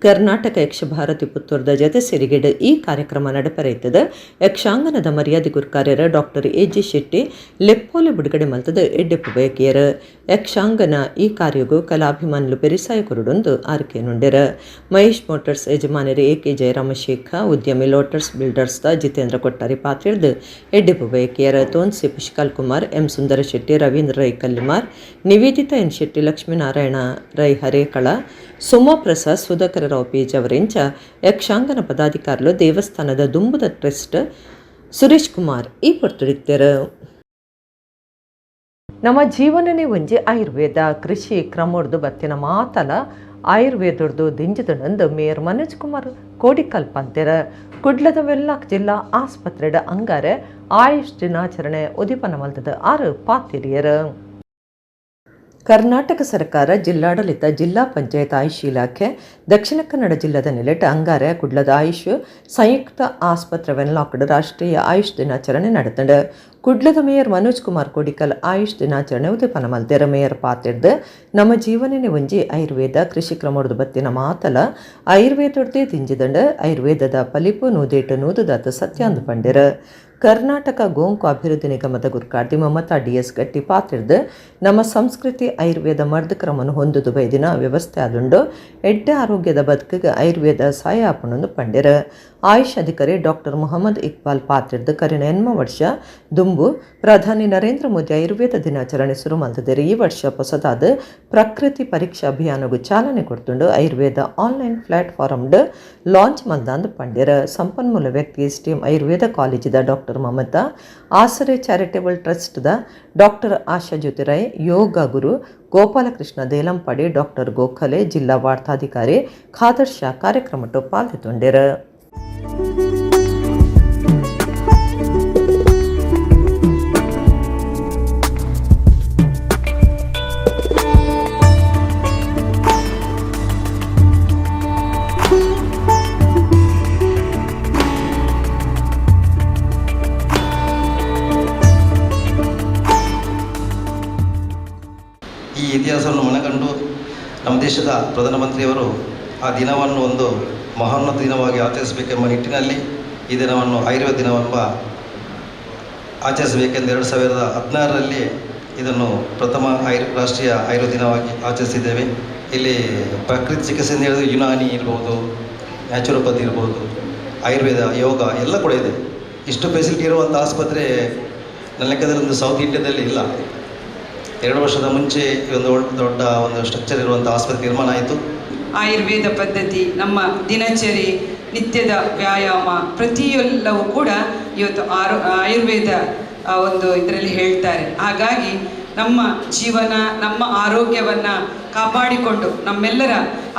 ಕರ್ನಾಟಕ ಯಕ್ಷಭಾರತಿ ಪುತ್ತೂರದ ಜತೆ ಸೇರಿಗೆಡು ಈ ಕಾರ್ಯಕ್ರಮ ನಡಪರೈತದ ಯಕ್ಷಾಂಗನದ ಮರ್ಯಾದೆ ಗುರುಕಾರ್ಯರ ಡಾಕ್ಟರ್ ಎ.ಜಿ. ಶೆಟ್ಟಿ ಲೆಪ್ಪೋಲೆ ಬಿಡುಗಡೆ ಮಲ್ತದ ಎಡ್ಡೆಪ್ಪು ಬಯಕೆಯರ. ಯಕ್ಷಾಂಗನ ಈ ಕಾರ್ಯಗೂ ಕಲಾಭಿಮಾನುಲು ಬೆರಿಸಾಯ ಕೊರಡೊಂದು ಆರ್ಕೆ ನುಂಡ್ಯರ. ಮಹೇಶ್ ಮೋಟರ್ಸ್ ಯಜಮಾನರು ಎ.ಕೆ. ಜಯರಾಮಶೇಖ, ಉದ್ಯಮಿ ಲೋಟರ್ಸ್ ಬಿಲ್ಡರ್ಸ್ದ ಜಿತೇಂದ್ರ ಕೊಟ್ಟಾರಿ ಪಾತ್ರಿಡ್ದು ಎಡ್ಡೆಪ್ಪು ಬಯಕೆಯರ. ತೋನ್ಸಿ ಪುಷ್ಕಲ್ ಕುಮಾರ್, ಎಂ ಸುಂದರ ಶೆಟ್ಟಿ, ರವೀಂದ್ರ ರೈ ಕಲ್ಲಿಮಾರ್, ನಿವೇದಿತಾ ಎನ್ ಶೆಟ್ಟಿ, ಲಕ್ಷ್ಮೀನಾರಾಯಣ ರೈ ಹರೇಕಳ, ಸುಮಾ ಪ್ರಸಾದ್, ಸುಧಾಕರ ರಾವ್ ಪೇಜವರೆಂಚ ಯಕ್ಷಾಂಗನ ಪದಾಧಿಕಾರುಲು ದೇವಸ್ಥಾನದ ದುಂಬುದ ಟ್ರಸ್ಟ್ ಸುರೇಶ್ ಕುಮಾರ್ ಈ ಪೊರ್ತುಡಿತ್ತರು. ನಮ್ಮ ಜೀವನನೇ ಒಂಜಿ ಆಯುರ್ವೇದ ಕೃಷಿ ಕ್ರಮೋಡ್ದು ಬತ್ತಿನ ಮಾತಲ ಆಯುರ್ವೇದದ್ದು ದಿಂಜದನಂದು ಮೇಯರ್ ಮನೋಜ್ ಕುಮಾರ್ ಕೋಡಿಕಲ್ ಪಂತೆರ. ಕುಡ್ಲದ ವೆಲ್ಲಾಕ್ ಜಿಲ್ಲಾ ಆಸ್ಪತ್ರೆಡ ಅಂಗಾರೆ ಆಯುಷ್ ದಿನಾಚರಣೆ ಉದಿಪನ ಮಲ್ತದ 6 ಪಾತಿರಿಯರು. ಕರ್ನಾಟಕ ಸರ್ಕಾರ ಜಿಲ್ಲಾಡಳಿತ, ಜಿಲ್ಲಾ ಪಂಚಾಯತ್ ಆಯುಷ್ ಇಲಾಖೆ, ದಕ್ಷಿಣ ಕನ್ನಡ ಜಿಲ್ಲೆದ ನೆಲೆಟ್ ಅಂಗಾರೆ ಕುಡ್ಲದ ಆಯುಷ್ ಸಂಯುಕ್ತ ಆಸ್ಪತ್ರೆ ವೆನ್ಲಾಕ್ಡ್ ರಾಷ್ಟ್ರೀಯ ಆಯುಷ್ ದಿನಾಚರಣೆ ನಡೆತಂಡ. ಕುಡ್ಲದ ಮೇಯರ್ ಮನೋಜ್ ಕುಮಾರ್ ಕೋಡಿಕಲ್ ಆಯುಷ್ ದಿನಾಚರಣೆ ಉದಿಪನ ಮಲ್ತೆರ. ಮೇಯರ್ ಪಾತಿಡ್ದು ನಮ್ಮ ಜೀವನನೇ ಒಂಜಿ ಆಯುರ್ವೇದ ಕೃಷಿ ಕ್ರಮೋಡ್ದು ಬತ್ತಿನ ಮಾತಲ ಆಯುರ್ವೇದೊಡ್ದೇ ತಿಂಜಿದಂಡ ಆಯುರ್ವೇದದ ಪಲಿಪು ನೂದೇಟು ನೂದುದಾತ ಸತ್ಯಾಂದು ಪಂಡ್ಯರ. ಕರ್ನಾಟಕ ಗೋಂಕು ಅಭಿವೃದ್ಧಿ ನಿಗಮದ ಗುರುಕಾರ್ತಿ ಮಮತಾ ಡಿ.ಎಸ್. ಗಟ್ಟಿ ಪಾತಿಡ್ದು ನಮ್ಮ ಸಂಸ್ಕೃತಿ ಆಯುರ್ವೇದ ಮರ್ದಕ್ರಮನು ಹೊಂದುದು ಬೈದಿನ ವ್ಯವಸ್ಥೆ ಆದುಂಡು ಎಡ್ಡೆ ಆರೋಗ್ಯದ ಬದುಕಿಗೆ ಆಯುರ್ವೇದ ಸಹಾಯ ಆಪಣೊಂದು ಪಂಡ್ಯರ. ಆಯುಷ್ ಅಧಿಕಾರಿ ಡಾಕ್ಟರ್ ಮೊಹಮ್ಮದ್ ಇಕ್ಬಾಲ್ ಪಾತಿಡ್ದು ಕರಿನ 8 ವರ್ಷ ದುಂಬು ಪ್ರಧಾನಿ ನರೇಂದ್ರ ಮೋದಿ ಆಯುರ್ವೇದ ದಿನಾಚರಣೆ ಶುರು ಮಲ್ತದೇರಿ. ಈ ವರ್ಷ ಹೊಸದಾದ ಪ್ರಕೃತಿ ಪರೀಕ್ಷಾ ಅಭಿಯಾನಗೂ ಚಾಲನೆ ಕೊಡ್ತುಂಡು ಆಯುರ್ವೇದ ಆನ್ಲೈನ್ ಪ್ಲಾಟ್ಫಾರ್ಮ್ಡ್ ಲಾಂಚ್ ಮಲ್ದಾಂದು ಪಂಡ್ಯರ. ಸಂಪನ್ಮೂಲ ವ್ಯಕ್ತಿ ಎಸ್.ಟಿ.ಎಂ. ಆಯುರ್ವೇದ ಕಾಲೇಜಿದ ಡಾಕ್ಟರ್ ಮಮತಾ, ಆಸರೆ ಚಾರಿಟೇಬಲ್ ಟ್ರಸ್ಟ್ದ ಡಾಕ್ಟರ್ ಆಶಾ ಜ್ಯೋತಿರಾಯ್, ಯೋಗ ಗುರು ಗೋಪಾಲಕೃಷ್ಣ ದೇಲಂಪಾಡಿ, ಡಾಕ್ಟರ್ ಗೋಖಲೆ, ಜಿಲ್ಲಾ ವಾರ್ತಾಧಿಕಾರಿ ಖಾದರ್ ಶಾ ಕಾರ್ಯಕ್ರಮಟ್ಟು ಪಾಲ್ಗೊಂಡಿರ. ಈ ಇತಿಹಾಸವನ್ನು ಮನಗಂಡು ನಮ್ಮ ದೇಶದ ಪ್ರಧಾನಮಂತ್ರಿಯವರು ಆ ದಿನವನ್ನು ಒಂದು ಮಹೋನ್ನತ ದಿನವಾಗಿ ಆಚರಿಸಬೇಕೆಂಬ ನಿಟ್ಟಿನಲ್ಲಿ ಈ ದಿನವನ್ನು ಆಯುರ್ವೇದ ದಿನವೆಂಬ ಆಚರಿಸಬೇಕೆಂದು 2016ರಲ್ಲಿ ಇದನ್ನು ಪ್ರಥಮ ರಾಷ್ಟ್ರೀಯ ಆಯುರ್ವೇದ ದಿನವಾಗಿ ಆಚರಿಸಿದ್ದೇವೆ. ಇಲ್ಲಿ ಪ್ರಕೃತಿ ಚಿಕಿತ್ಸೆಯಿಂದ ಹೇಳಿದ್ರೆ ಯುನಾನಿ ಇರ್ಬೋದು, ನ್ಯಾಚುರೋಪತಿ ಇರ್ಬೋದು, ಆಯುರ್ವೇದ, ಯೋಗ ಎಲ್ಲ ಕೂಡ ಇದೆ. ಇಷ್ಟು ಫೆಸಿಲಿಟಿ ಇರುವಂಥ ಆಸ್ಪತ್ರೆ ನನ್ನ ಲೆಕ್ಕದಲ್ಲಿ ಒಂದು ಸೌತ್ ಇಂಡಿಯಾದಲ್ಲಿ ಇಲ್ಲ. 2 ವರ್ಷದ ಮುಂಚೆ ಒಂದು ದೊಡ್ಡ ಒಂದು ಸ್ಟ್ರಕ್ಚರ್ ಇರುವಂಥ ಆಸ್ಪತ್ರೆ ನಿರ್ಮಾಣ ಆಯಿತು. ಆಯುರ್ವೇದ ಪದ್ಧತಿ, ನಮ್ಮ ದಿನಚರಿ, ನಿತ್ಯದ ವ್ಯಾಯಾಮ ಪ್ರತಿಯೆಲ್ಲವೂ ಕೂಡ ಇವತ್ತು ಆಯುರ್ವೇದ ಒಂದು ಇದರಲ್ಲಿ ಹೇಳ್ತಾರೆ. ಹಾಗಾಗಿ ನಮ್ಮ ಜೀವನ, ನಮ್ಮ ಆರೋಗ್ಯವನ್ನು ಕಾಪಾಡಿಕೊಂಡು, ನಮ್ಮೆಲ್ಲರ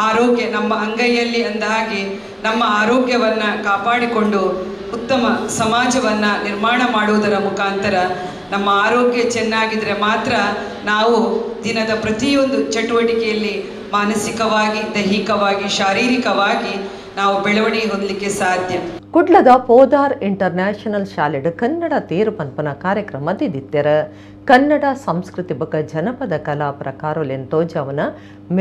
ಆರೋಗ್ಯ ನಮ್ಮ ಅಂಗೈಯಲ್ಲಿ ಅಂದ ಹಾಗೆ ನಮ್ಮ ಆರೋಗ್ಯವನ್ನು ಕಾಪಾಡಿಕೊಂಡು ಉತ್ತಮ ಸಮಾಜವನ್ನು ನಿರ್ಮಾಣ ಮಾಡುವುದರ ಮುಖಾಂತರ ನಮ್ಮ ಆರೋಗ್ಯ ಚೆನ್ನಾಗಿದ್ದರೆ ಮಾತ್ರ ನಾವು ದಿನದ ಪ್ರತಿಯೊಂದು ಚಟುವಟಿಕೆಯಲ್ಲಿ ಮಾನಸಿಕವಾಗಿ, ದೈಹಿಕವಾಗಿ, ಶಾರೀರಿಕವಾಗಿ ನಾವು ಬೆಳವಣಿಗೆ ಹೊಂದಲಿಕ್ಕೆ ಸಾಧ್ಯ. ಕುಡ್ಲದ ಪೋದಾರ್ ಇಂಟರ್ನ್ಯಾಷನಲ್ ಶಾಲೆಡ್ ಕನ್ನಡ ತೇರು ಪನ್ಪನ ಕಾರ್ಯಕ್ರಮದಿದ್ದಿತ್ತೆರ ಕನ್ನಡ ಸಂಸ್ಕೃತಿ ಬೊಕ ಜನಪದ ಕಲಾ ಪ್ರಕಾರಲೆನ್ ತೋಜಾವನ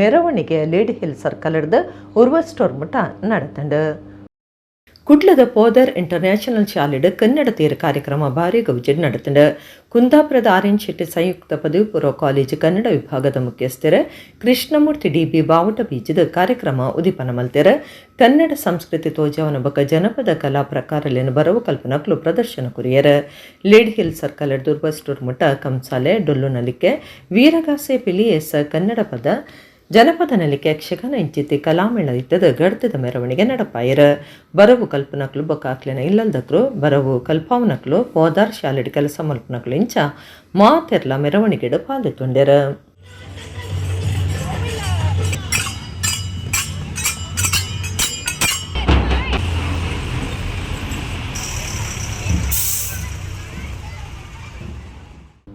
ಮೆರವಣಿಗೆ ಲೇಡಿ ಹಿಲ್ ಸರ್ಕಲ್ ಹಿಡ್ದು ಉರ್ವಸ್ಟೋರ್ ಮುಟ ನಡೆತಂಡು. ಕುಡ್ಲದ ಪೋದರ್ ಇಂಟರ್ನ್ಯಾಷನಲ್ ಶಾಲೆಡ್ ಕನ್ನಡ ತೇರು ಕಾರ್ಯಕ್ರಮ ಭಾರಿ ಗೌಜಡ್ ನಡೆತಂಡು. ಕುಂದಾಪುರದ ಆರ್ಎನ್ ಶೆಟ್ಟಿ ಸಂಯುಕ್ತ ಪದವಿ ಪೂರ್ವ ಕಾಲೇಜು ಕನ್ನಡ ವಿಭಾಗದ ಮುಖ್ಯಸ್ಥರ ಕೃಷ್ಣಮೂರ್ತಿ ಡಿ.ಬಿ. ಬಾವುಟ ಬೀಜದ ಕಾರ್ಯಕ್ರಮ ಉದಿಪನ ಮಲ್ತೆರ ಕನ್ನಡ ಸಂಸ್ಕೃತಿ ತೋಜಾವನ ಬೊಕ ಜನಪದ ಕಲಾ ಪ್ರಕಾರಲೆನ್ ಬರವು ಕಲ್ಪನಕ್ಲು ಪ್ರದರ್ಶನ ಕುರಿಯರ. ಲೇಡಿ ಹಿಲ್ ಸರ್ಕಲ್ ದುರ್ಬಸ್ಟೂರ್ ಮುಟ ಕಂಸಾಲೆ ಡೊಲ್ಲು ನಲಿಕೆ ವೀರಗಾಸೆ ಪಿಲಿಯಸ್ ಕನ್ನಡ ಪದ ಜನಪದ ನಲಿಕೆ ಯಕ್ಷಗಾನ ಇಂಚಿತಿ ಕಲಾಮೇಳ ಇತ್ತದ ಗಡ್ತದ ಮೆರವಣಿಗೆ ನಡಪಾಯರ. ಬರವು ಕಲ್ಪನಕ್ಲು ಬೊಕಾಕ್ಲೆನ ಇಲ್ಲಲ್ದಕ್ರು ಬರವು ಕಲ್ಪಾವನಕ್ಲು ಪೋದಾರ್ ಶಾಲೆಡ್ ಕೆಲಸ ಮಲ್ಪನಕ್ಲು ಇಂಚ ಮಾತೆರ್ಲ ಮೆರವಣಿಗೆಡು ಪಾಲ್ದೊಂಡೆರ.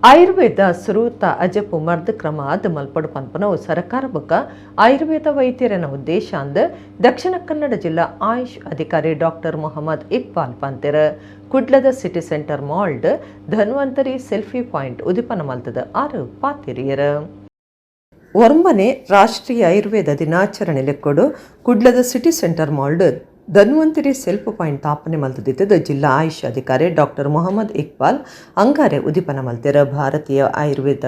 ಆಯುರ್ವೇದ ಸುರೂತ ಅಜಪು ಮರ್ದ ಕ್ರಮ ಅದು ಮಲ್ಪಡು ಪನ್ಪನವು ಸರ್ಕಾರ ಬೊಕ್ಕ ಆಯುರ್ವೇದ ವೈದ್ಯರನ ಉದ್ದೇಶ ಅಂದ ದಕ್ಷಿಣ ಕನ್ನಡ ಜಿಲ್ಲಾ ಆಯುಷ್ ಅಧಿಕಾರಿ ಡಾಕ್ಟರ್ ಮೊಹಮ್ಮದ್ ಇಕ್ಬಾಲ್ ಪಂತೆರ ಕುಡ್ಲದ ಸಿಟಿ ಸೆಂಟರ್ ಮಾಲ್ಡ್ ಧನ್ವಂತರಿ ಸೆಲ್ಫಿ ಪಾಯಿಂಟ್ ಉದಿಪನ ಮಲ್ತದ 6 ಪಾತಿರಿಯರ. ಒರ್ಮನೆ ರಾಷ್ಟ್ರೀಯ ಆಯುರ್ವೇದ ದಿನಾಚರಣೆ ಲೆಕ್ಕೊಡು ಕುಡ್ಲದ ಸಿಟಿ ಸೆಂಟರ್ ಮಾಲ್ಡ್ ಧನ್ವಂತರಿ ಸೆಲ್ಫ್ ಪಾಯಿಂಟ್ ತಾಪನೆ ಮಲ್ತದಿದ್ದದ ಜಿಲ್ಲಾ ಆಯುಷ್ ಅಧಿಕಾರಿ ಡಾಕ್ಟರ್ ಮೊಹಮ್ಮದ್ ಇಕ್ಬಾಲ್ ಅಂಗಾರೆ ಉದಿಪನ ಮಲ್ತೆರ ಭಾರತೀಯ ಆಯುರ್ವೇದ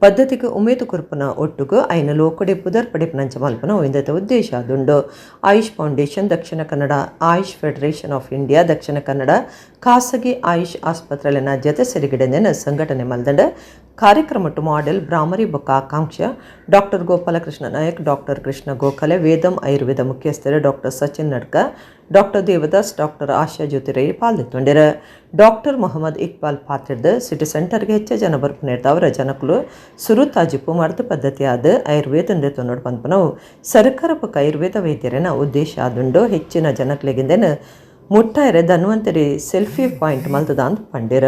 ಪದ್ಧತಿಗೆ ಉಮೇದು ಕುರ್ಪನ ಒಟ್ಟುಗು ಐನ ಲೋಕಡೆ ಪುದರ್ ಪಡೆಪನಂಚ ಮಲ್ಪನ ಒಯ್ದದ ಉದ್ದೇಶ ಅದುಂಡು. AYUSH foundation, Dakshina Kannada AYUSH federation of India, Dakshina Kannada ಖಾಸಗಿ ಆಯುಷ್ ಆಸ್ಪತ್ರೆಲಿನ ಜತೆ ಸೆರಿಗಿಡೆಂದಿನ ಸಂಘಟನೆ ಮಲ್ದಂಡ ಕಾರ್ಯಕ್ರಮಟ್ಟು ಮಾಡೆಲ್ ಬ್ರಾಹ್ಮರಿ ಬೊಕ್ಕ ಆಕಾಂಕ್ಷ ಡಾಕ್ಟರ್ ಗೋಪಾಲಕೃಷ್ಣ ನಾಯಕ್, ಡಾಕ್ಟರ್ ಕೃಷ್ಣ ಗೋಖಲೆ, ವೇದಂ ಆಯುರ್ವೇದ ಮುಖ್ಯಸ್ಥರು doctor Sachin Nadka, doctor Devadas, doctor Asha Jyothi Rai ಪಾಲ್ದೊಂಡಿರ. ಡಾಕ್ಟರ್ ಮೊಹಮ್ಮದ್ ಇಕ್ಬಾಲ್ ಪಾತ್ರದ ಸಿಟಿ ಸೆಂಟರ್ಗೆ ಹೆಚ್ಚು ಜನ ಬರ್ಪು ನೀಡ್ತಾವ್ರ ಜನಕಲು ಸುರುತಾಜಿಪ್ಪು ಮರ್ದ ಪದ್ಧತಿಯಾದ ಆಯುರ್ವೇದ ತೊನ್ನೋಡು ಪನ್ಪನವು ಸರ್ಕಾರ ಬೊಕ್ಕ ಆಯುರ್ವೇದ ವೈದ್ಯರನ ಉದ್ದೇಶ ಆದುಂಡು ಹೆಚ್ಚಿನ ಜನಕ್ಲೆಗಿಂದೇನ ಮುಟ್ಟಾಯರ ಧನ್ವಂತರಿ ಸೆಲ್ಫಿ ಪಾಯಿಂಟ್ ಮಲ್ತದ ಅಂತ ಪಂಡಿರ.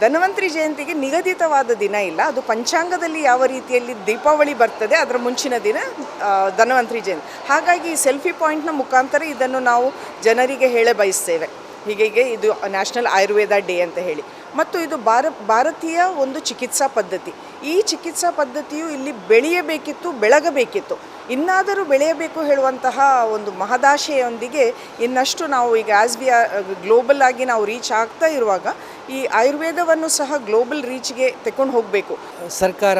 ಧನ್ವಂತರಿ ಜಯಂತಿಗೆ ನಿಗದಿತವಾದ ದಿನ ಇಲ್ಲ. ಅದು ಪಂಚಾಂಗದಲ್ಲಿ ಯಾವ ರೀತಿಯಲ್ಲಿ ದೀಪಾವಳಿ ಬರ್ತದೆ ಅದರ ಮುಂಚಿನ ದಿನ ಧನ್ವಂತರಿ ಜಯಂತಿ. ಹಾಗಾಗಿ ಸೆಲ್ಫಿ ಪಾಯಿಂಟ್ನ ಮುಖಾಂತರ ಇದನ್ನು ನಾವು ಜನರಿಗೆ ಹೇಳ ಬಯಸ್ತೇವೆ. ಹೀಗೆ ಇದು ನ್ಯಾಷನಲ್ ಆಯುರ್ವೇದ ಡೇ ಅಂತ ಹೇಳಿ. ಮತ್ತು ಇದು ಭಾರತೀಯ ಒಂದು ಚಿಕಿತ್ಸಾ ಪದ್ಧತಿ. ಈ ಚಿಕಿತ್ಸಾ ಪದ್ಧತಿಯು ಇಲ್ಲಿ ಬೆಳೆಯಬೇಕಿತ್ತು, ಬೆಳಗಬೇಕಿತ್ತು, ಇನ್ನಾದರೂ ಬೆಳೆಯಬೇಕು ಹೇಳುವಂತಹ ಒಂದು ಮಹದಾಶೆಯೊಂದಿಗೆ ಇನ್ನಷ್ಟು ನಾವು ಈಗ ಆಸ್ ವಿ ಗ್ಲೋಬಲ್ ಆಗಿ ನಾವು ರೀಚ್ ಆಗ್ತಾ ಇರುವಾಗ ಈ ಆಯುರ್ವೇದವನ್ನು ಸಹ ಗ್ಲೋಬಲ್ ರೀಚ್ಗೆ ತೆಕೊಂಡು ಹೋಗಬೇಕು. ಸರ್ಕಾರ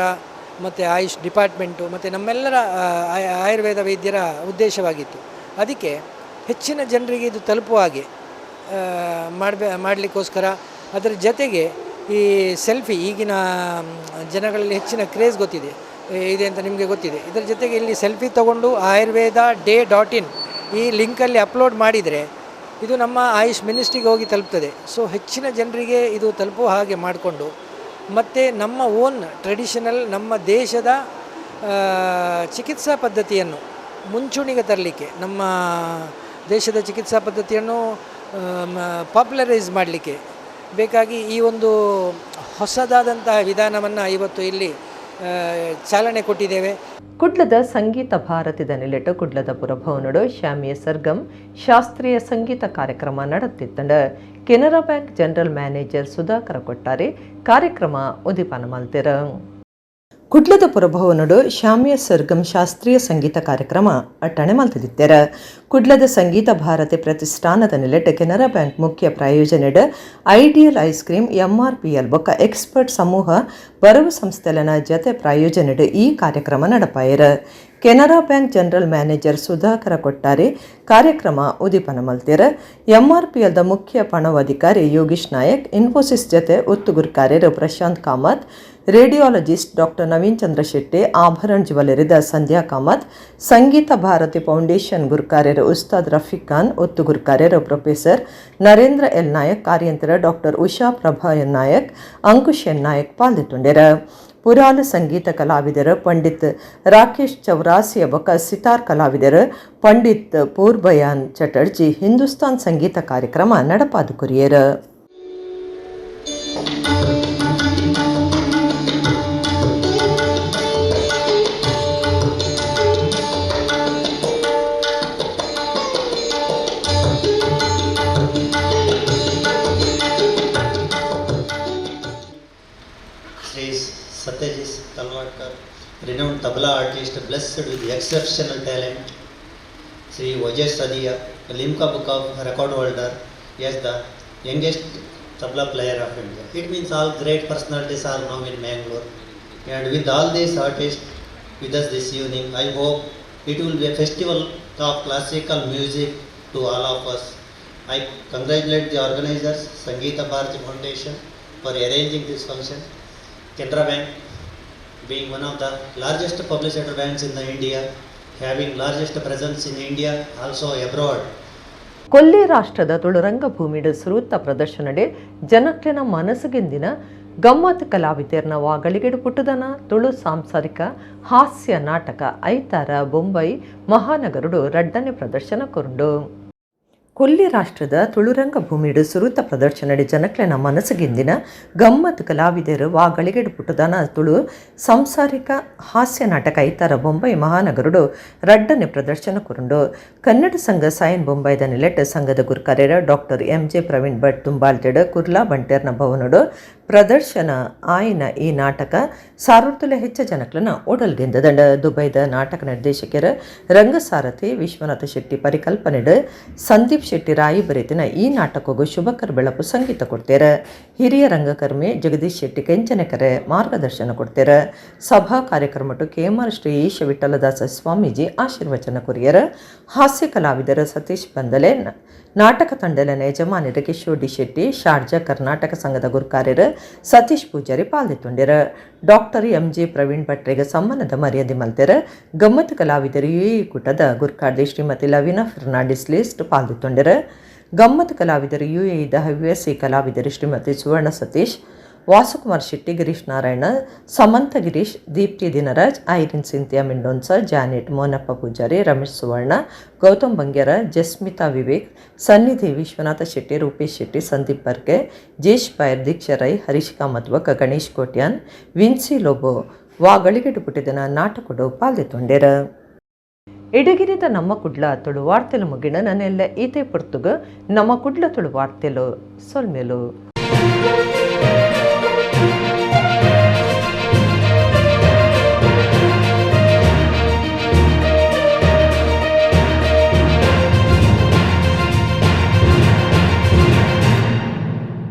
ಮತ್ತು ಆಯುಷ್ ಡಿಪಾರ್ಟ್ಮೆಂಟು ಮತ್ತು ನಮ್ಮೆಲ್ಲರ ಆಯುರ್ವೇದ ವೈದ್ಯರ ಉದ್ದೇಶವಾಗಿತ್ತು. ಅದಕ್ಕೆ ಹೆಚ್ಚಿನ ಜನರಿಗೆ ಇದು ತಲುಪುವ ಹಾಗೆ ಮಾಡಲಿಕ್ಕೋಸ್ಕರ ಅದರ ಜೊತೆಗೆ ಈ ಸೆಲ್ಫಿ ಈಗಿನ ಜನಗಳಲ್ಲಿ ಹೆಚ್ಚಿನ ಕ್ರೇಜ್ ಇದೆ ಅಂತ ನಿಮಗೆ ಗೊತ್ತಿದೆ. ಇದರ ಜೊತೆಗೆ ಇಲ್ಲಿ ಸೆಲ್ಫಿ ತೊಗೊಂಡು ayurveda.day.in ಈ ಲಿಂಕಲ್ಲಿ ಅಪ್ಲೋಡ್ ಮಾಡಿದರೆ ಇದು ನಮ್ಮ ಆಯುಷ್ ಮಿನಿಸ್ಟ್ರಿಗೆ ಹೋಗಿ ತಲುಪ್ತದೆ. ಸೊ ಹೆಚ್ಚಿನ ಜನರಿಗೆ ಇದು ತಲುಪುವ ಹಾಗೆ ಮಾಡಿಕೊಂಡು ಮತ್ತು ನಮ್ಮ ಓನ್ ಟ್ರೆಡಿಷನಲ್ ನಮ್ಮ ದೇಶದ ಚಿಕಿತ್ಸಾ ಪದ್ಧತಿಯನ್ನು ಮುಂಚೂಣಿಗೆ ತರಲಿಕ್ಕೆ, ನಮ್ಮ ದೇಶದ ಚಿಕಿತ್ಸಾ ಪದ್ಧತಿಯನ್ನು ಪಾಪ್ಯುಲರೈಸ್ ಮಾಡಲಿಕ್ಕೆ ಬೇಕಾಗಿ ಈ ಒಂದು ಹೊಸದಾದಂತಹ ವಿಧಾನವನ್ನು ಇವತ್ತು ಇಲ್ಲಿ ಚಾಲನೆ ಕೊಟ್ಟಿದ್ದೇವೆ. ಕುಡ್ಲದ ಸಂಗೀತ ಭಾರತದ ನೆಲೆಟ್ಟು ಕುಡ್ಲದ ಪುರಭವನಡು ಶ್ಯಾಮಿಯ ಸರ್ಗಮ್ ಶಾಸ್ತ್ರೀಯ ಸಂಗೀತ ಕಾರ್ಯಕ್ರಮ ನಡೆತಿತ್ತಂಡ Canara bank general manager Sudhakara Kottare ಕಾರ್ಯಕ್ರಮ ಉದಿಪಾನ ಮಲ್ತೆರ. ಕುಡ್ಲದ ಪುರಭವನಡು ಶ್ಯಾಮಿಯ ಸರ್ಗಮ್ ಶಾಸ್ತ್ರೀಯ ಸಂಗೀತ ಕಾರ್ಯಕ್ರಮ ಅಟ್ಟಣೆ ಮಲ್ತದಿತ್ತೆರ. ಕುಡ್ಲದ ಸಂಗೀತ ಭಾರತಿ ಪ್ರತಿಷ್ಠಾನದ ನೆಲೆಟ್ ಕೆನರಾ ಬ್ಯಾಂಕ್ ಮುಖ್ಯ ಪ್ರಾಯೋಜನೆಡ್ ಐಡಿಯಲ್ ಐಸ್ ಕ್ರೀಮ್ MRPL ಬೊಕ್ಕ ಎಕ್ಸ್ಪರ್ಟ್ ಸಮೂಹ ಬರವು ಸಂಸ್ಥೆಲನ ಜತೆ ಪ್ರಾಯೋಜನೆಡ್ ಈ ಕಾರ್ಯಕ್ರಮ ನಡಪಾಯರ. Canara bank general manager Sudhakara Kottare ಕಾರ್ಯಕ್ರಮ ಉದೀಪನ ಮಲ್ತಿರ. MRPLದ ಮುಖ್ಯ ಪಣವಾಧಿಕಾರಿ ಯೋಗೀಶ್ ನಾಯಕ್, ಇನ್ಫೋಸಿಸ್ ಜತೆ ಒತ್ತುಗುರ್ಕಾರ್ಯರು ಪ್ರಶಾಂತ್ ಕಾಮತ್, ರೇಡಿಯಾಲಜಿಸ್ಟ್ ಡಾಕ್ಟರ್ ನವೀನ್ ಚಂದ್ರ ಶೆಟ್ಟಿ, ಆಭರಣ್ ಜ್ಯುವೆಲರಿದ ಸಂಧ್ಯಾ ಕಾಮತ್, ಸಂಗೀತ ಭಾರತಿ ಫೌಂಡೇಶನ್ ಗುರ್ಕಾರ್ಯರು ಉಸ್ತಾದ್ ರಫೀಕ್ ಖಾನ್, ಒತ್ತು ಗುರ್ಕಾರ್ಯರು ಪ್ರೊಫೆಸರ್ ನರೇಂದ್ರ ಎಲ್ ನಾಯಕ್, ಕಾರ್ಯಂತರ doctor Usha Prabha N Nayak, Ankush N Nayak ಪಾಲ್ಗೊಂಡಿರ. ಪುರಾಣ ಸಂಗೀತ ಕಲಾವಿದರು ಪಂಡಿತ್ ರಾಕೇಶ್ ಚೌರಾಸಿಯ ಬೊಕ್ಕ ಸಿತಾರ್ ಕಲಾವಿದರು ಪಂಡಿತ್ ಪೂರ್ಬಯಾನ್ ಚಟರ್ಜಿ ಹಿಂದೂಸ್ತಾನ್ ಸಂಗೀತ ಕಾರ್ಯಕ್ರಮ ನಡಪಾದು ಕುರಿಯರ. Satyajit Talwalkar, renowned tabla artist, blessed with exceptional talent. Sri Vijay Sadia, Limca Book of Record holder, yes, the youngest tabla player of India. It means all great personalities are now in Mangalore. And with all these artists with us this evening, I hope it will be a festival of classical music to all of us. I congratulate the organizers, Sangeeta Bharati Foundation, for arranging this function. Canara Bank, being one of the largest publicity banks in the India, having largest presence in India, also abroad. ಕೊಲ್ಲಿ ರಾಷ್ಟ್ರದ ತುಳುರಂಗ ಭೂಮಿಡ ಸುರೂತ ಪ್ರದರ್ಶನಡೆ ಜನಕ್ಲೆನ ಮನಸ್ಸಿಗೆಂದಿನ ಗಮ್ಮತ್ ಕಲಾವಿದರ್ನ ವಾಗಳಿಗೆಡು ಪುಟ್ಟದನ ತುಳು ಸಾಂಸಾರಿಕ ಹಾಸ್ಯ ನಾಟಕ ಐತಾರ ಬೊಂಬೈ ಮಹಾನಗರುಡು ರಡ್ಡನೆ ಪ್ರದರ್ಶನ ಕೊರುಂಡು. ಕೊಲ್ಲಿ ರಾಷ್ಟ್ರದ ತುಳುರಂಗ ಭೂಮಿಡು ಸುರೂತ ಪ್ರದರ್ಶನಡೆ ಜನಕ್ಲೆನ ಮನಸ್ಸಿಗೆಂದಿನ ಗಮ್ಮತ್ ಕಲಾವಿದರು ವಾಗಳಿಗೆಡು ಪುಟ್ಟದನ ತುಳು ಸಾಂಸಾರಿಕ ಹಾಸ್ಯ ನಾಟಕ ಐತಾರ ಬೊಂಬೈ ಮಹಾನಗರುಡು ರಡ್ಡನೆ ಪ್ರದರ್ಶನ ಕೊರುಂಡು. ಕನ್ನಡ ಸಂಘ ಸಾಯನ್ ಬೊಂಬೈದ ನೆಲೆಟ್ ಸಂಘದ ಗುರ್ಕಾರ್ಯರ ಡಾಕ್ಟರ್ MJ ಪ್ರವೀಣ್ ಭಟ್ ತುಂಬಾಲ್ತೆಡ್ ಕುರ್ಲಾ ಬಂಟೇರ್ನ ಭವನಡು ಪ್ರದರ್ಶನ ಆಯ್ನ ಈ ನಾಟಕ ಸಾರ್ವರ್ತುಲ ಹೆಚ್ಚು ಜನಕ್ಲನ ಓಡಲ್ಗೆಂದದಂಡ. ದುಬೈದ ನಾಟಕ ನಿರ್ದೇಶಕರ ರಂಗಸಾರಥಿ ವಿಶ್ವನಾಥ ಶೆಟ್ಟಿ ಪರಿಕಲ್ಪನೆಡ್ ಸಂದೀಪ್ ಶೆಟ್ಟಿ ರಾಯಿ ಬರೆತಿನ ಈ ನಾಟಕಗೂ ಶುಭಕರ್ ಬೆಳಪು ಸಂಗೀತ ಕೊಡ್ತೇರ. ಹಿರಿಯ ರಂಗಕರ್ಮಿ ಜಗದೀಶ್ ಶೆಟ್ಟಿ ಕೆಂಚನೆಕರೆ ಮಾರ್ಗದರ್ಶನ ಕೊಡ್ತೇರ. ಸಭಾ ಕಾರ್ಯಕ್ರಮಟ್ಟು KMR ಶ್ರೀ ಈಶ ವಿಠಲದಾಸ ಸ್ವಾಮೀಜಿ ಆಶೀರ್ವಚನ ಕೊರಿಯರ. ಹಾಸ್ಯ ಕಲಾವಿದರ ಸತೀಶ್ ಬಂದಲೆ, ನಾಟಕ ತಂಡದ ಯಜಮಾನಿರ ಕಿಶೋರ್ ಡಿ ಶೆಟ್ಟಿ, ಶಾರ್ಜಾ ಕರ್ನಾಟಕ ಸಂಘದ ಗುರ್ಕಾರ್ಯರು ಸತೀಶ್ ಪೂಜಾರಿ ಪಾಲ್ಗೊಂಡಿರ. ಡಾಕ್ಟರ್ MJ ಪ್ರವೀಣ್ ಭಟ್ರಿಗೆ ಸಮ್ಮಾನದ ಮರ್ಯಾದೆ ಮಲ್ತೆರ. ಗಮ್ಮತ್ ಕಲಾವಿದರು ಈ ಕೂಟದ ಗುರ್ಕಾರ್ದಿ ಶ್ರೀಮತಿ ಲವೀನಾ ಫರ್ನಾಂಡಿಸ್ ಲಿಸ್ಟ್ ಪಾಲ್ಗೊಂಡಿರ. ಗಮ್ಮತ್ ಕಲಾವಿದರು UAEದ ಹವ್ಯಾಸಿ ಕಲಾವಿದರು ಶ್ರೀಮತಿ ಸುವರ್ಣ ಸತೀಶ್, ವಾಸುಕುಮಾರ್ ಶೆಟ್ಟಿ, ಗಿರೀಶ್ ನಾರಾಯಣ, ಸಮಂತ ಗಿರೀಶ್, ದೀಪ್ತಿ ದಿನರಾಜ್, ಐರಿನ್ ಸಿಂಥಿಯಾ ಮಿಂಡೋನ್ಸ, ಜಾನೆಟ್, ಮೋನಪ್ಪ ಪೂಜಾರಿ, ರಮೇಶ್ ಸುವರ್ಣ, ಗೌತಮ್ ಬಂಗ್ಯಾರ, ಜಸ್ಮಿತಾ ವಿವೇಕ್, ಸನ್ನಿಧಿ ವಿಶ್ವನಾಥ ಶೆಟ್ಟಿ, ರೂಪೇಶ್ ಶೆಟ್ಟಿ, ಸಂದೀಪ್ ಬರ್ಕೆ, ಜೇಶ್ ಪಾಯರ್, ದೀಕ್ಷಾ ರೈ, ಹರೀಶ್ ಕಾಮತ್ವಕ, ಗಣೇಶ್ ಕೋಟ್ಯಾನ್, ವಿನ್ಸಿ ಲೋಬೋ ವಾಗಳಿಗೆಡು ಪುಟ್ಟಿದನ ನಾಟಕಡು ಪಾಲ್ಗೊಂಡಿರ. ಇಡಗಿರಿದ ನಮ್ಮ ಕುಡ್ಲ ತುಳು ವಾರ್ತೆಲು ಮುಗಿನ ನನ್ನೆಲ್ಲ ಈತೆ ಪುರ್ತುಗ ನಮ್ಮ ಕುಡ್ಲ ತುಳು ವಾರ್ತೆಲು ಸೊಲ್ಮೆಲು.